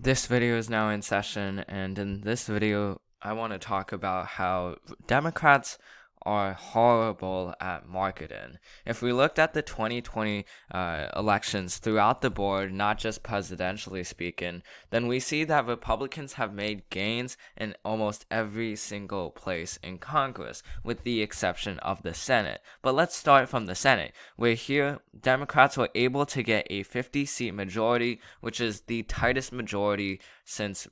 This video is now in session, and in this video, I want to talk about how Democrats are horrible at marketing. If we looked at the 2020 elections throughout the board, not just presidentially speaking, then we see that Republicans have made gains in almost every single place in Congress, with the exception of the Senate. But let's start from the Senate, where here Democrats were able to get a 50-seat majority, which is the tightest majority since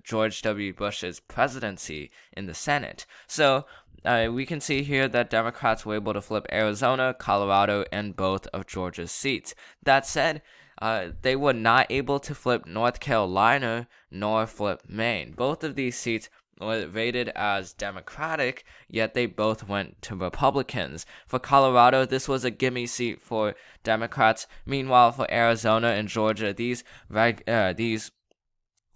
George W. Bush's presidency in the Senate. So we can see here that Democrats were able to flip Arizona, Colorado, and both of Georgia's seats. That said, they were not able to flip North Carolina nor flip Maine. Both of these seats were rated as Democratic, yet they both went to Republicans. For Colorado, this was a gimme seat for Democrats. Meanwhile, for Arizona and Georgia, these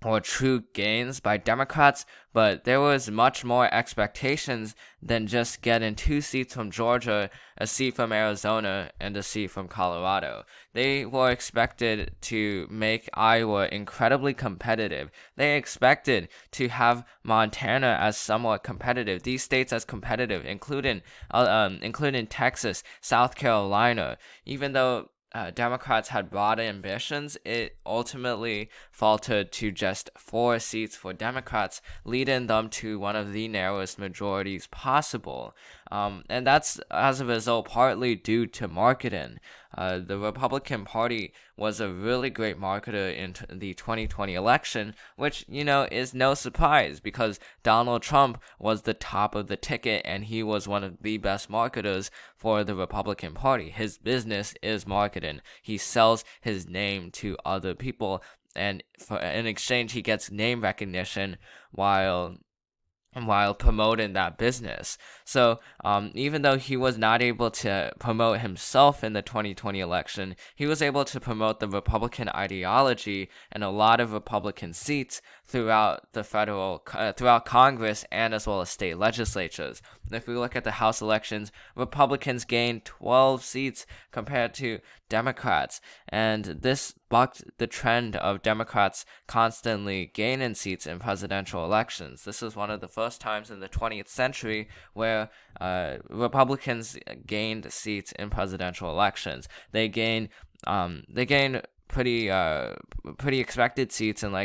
or true gains by Democrats, but there was much more expectations than just getting 2 seats from Georgia, a seat from Arizona, and a seat from Colorado. They were expected to make Iowa incredibly competitive. They expected to have Montana as somewhat competitive, these states as competitive, including Texas, South Carolina, even though Democrats had broad ambitions, it ultimately faltered to just 4 seats for Democrats, leading them to one of the narrowest majorities possible. And that's, as a result, partly due to marketing. The Republican Party was a really great marketer in the 2020 election, which, is no surprise because Donald Trump was the top of the ticket and he was one of the best marketers for the Republican Party. His business is marketing. He sells his name to other people, and in exchange, he gets name recognition while promoting that business. So even though he was not able to promote himself in the 2020 election, he was able to promote the Republican ideology and a lot of Republican seats throughout throughout Congress and as well as state legislatures. If we look at the House elections, Republicans gained 12 seats compared to Democrats, and this bucked the trend of Democrats constantly gaining seats in presidential elections. This is one of the first times in the 20th century where Republicans gained seats in presidential elections. They gained pretty expected seats in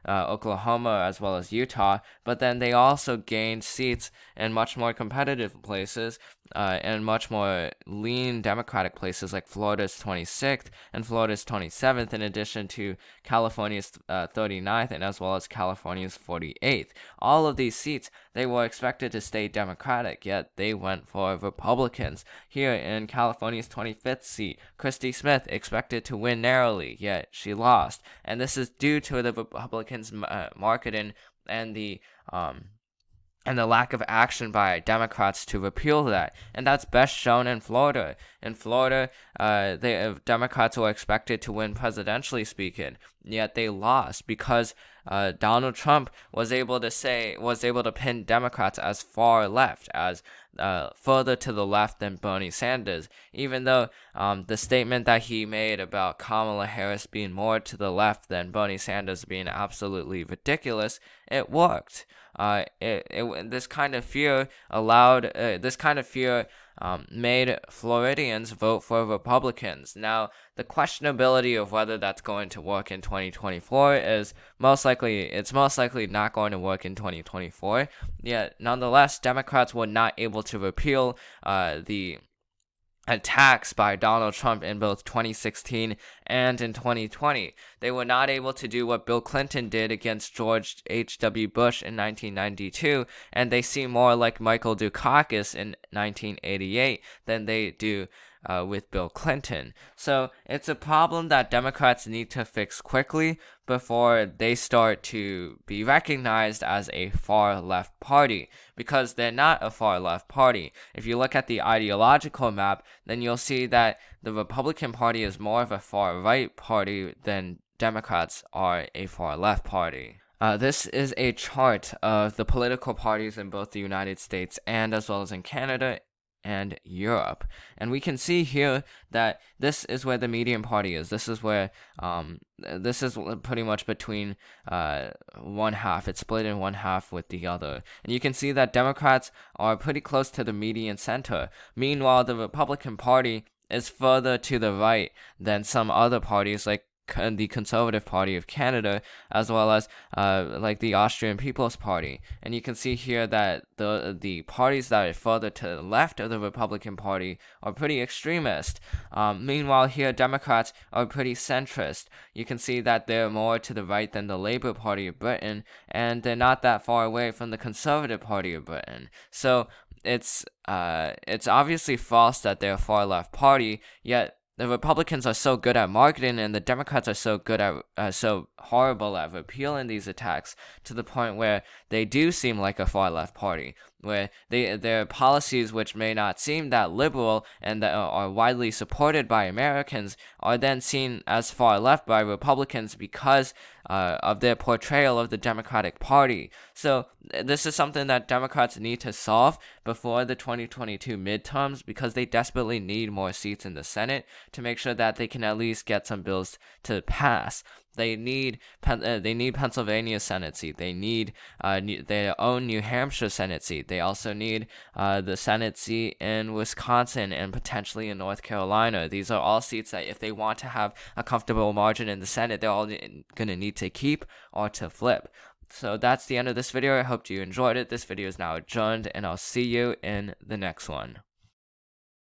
Oklahoma as well as Utah, but then they also gained seats in much more competitive places and much more lean Democratic places like Florida's 26th and Florida's 27th, in addition to California's 39th and as well as California's 48th. All of these seats, they were expected to stay Democratic, yet they went for Republicans. Here in California's 25th seat, Christy Smith expected to win narrowly, yet she lost. And this is due to the Republicans' marketing and the lack of action by Democrats to repeal that. And that's best shown in Florida. In Florida, Democrats were expected to win presidentially speaking, yet they lost because Donald Trump was able to pin Democrats as far left, as further to the left than Bernie Sanders, even though the statement that he made about Kamala Harris being more to the left than Bernie Sanders being absolutely ridiculous, it worked. This kind of fear made Floridians vote for Republicans. Now, the questionability of whether that's going to work in 2024 is most likely not going to work in 2024. Yet, nonetheless, Democrats were not able to repeal the attacks by Donald Trump in both 2016 and in 2020. They were not able to do what Bill Clinton did against George H.W. Bush in 1992, and they seem more like Michael Dukakis in 1988 than they do with Bill Clinton. So it's a problem that Democrats need to fix quickly before they start to be recognized as a far left party, because they're not a far left party. If you look at the ideological map, then you'll see that the Republican Party is more of a far right party than Democrats are a far left party. This is a chart of the political parties in both the United States and as well as in Canada and Europe. And we can see here that this is where the median party is. This is where this is pretty much between one half. It's split in one half with the other. And you can see that Democrats are pretty close to the median center. Meanwhile, the Republican Party is further to the right than some other parties like the Conservative Party of Canada, as well as like the Austrian People's Party. And you can see here that the parties that are further to the left of the Republican Party are pretty extremist. Meanwhile, here Democrats are pretty centrist. You can see that they're more to the right than the Labour Party of Britain, and they're not that far away from the Conservative Party of Britain. So it's obviously false that they're a far left party, yet the Republicans are so good at marketing and the Democrats are so good at so horrible at repealing these attacks to the point where they do seem like a far left party, where their policies, which may not seem that liberal and that are widely supported by Americans, are then seen as far left by Republicans because of their portrayal of the Democratic Party. So this is something that Democrats need to solve before the 2022 midterms, because they desperately need more seats in the Senate to make sure that they can at least get some bills to pass. They need Pennsylvania Senate seat. They need their own New Hampshire Senate seat. They also need the Senate seat in Wisconsin and potentially in North Carolina. These are all seats that if they want to have a comfortable margin in the Senate, they're all going to need to keep or to flip. So that's the end of this video. I hope you enjoyed it. This video is now adjourned, and I'll see you in the next one.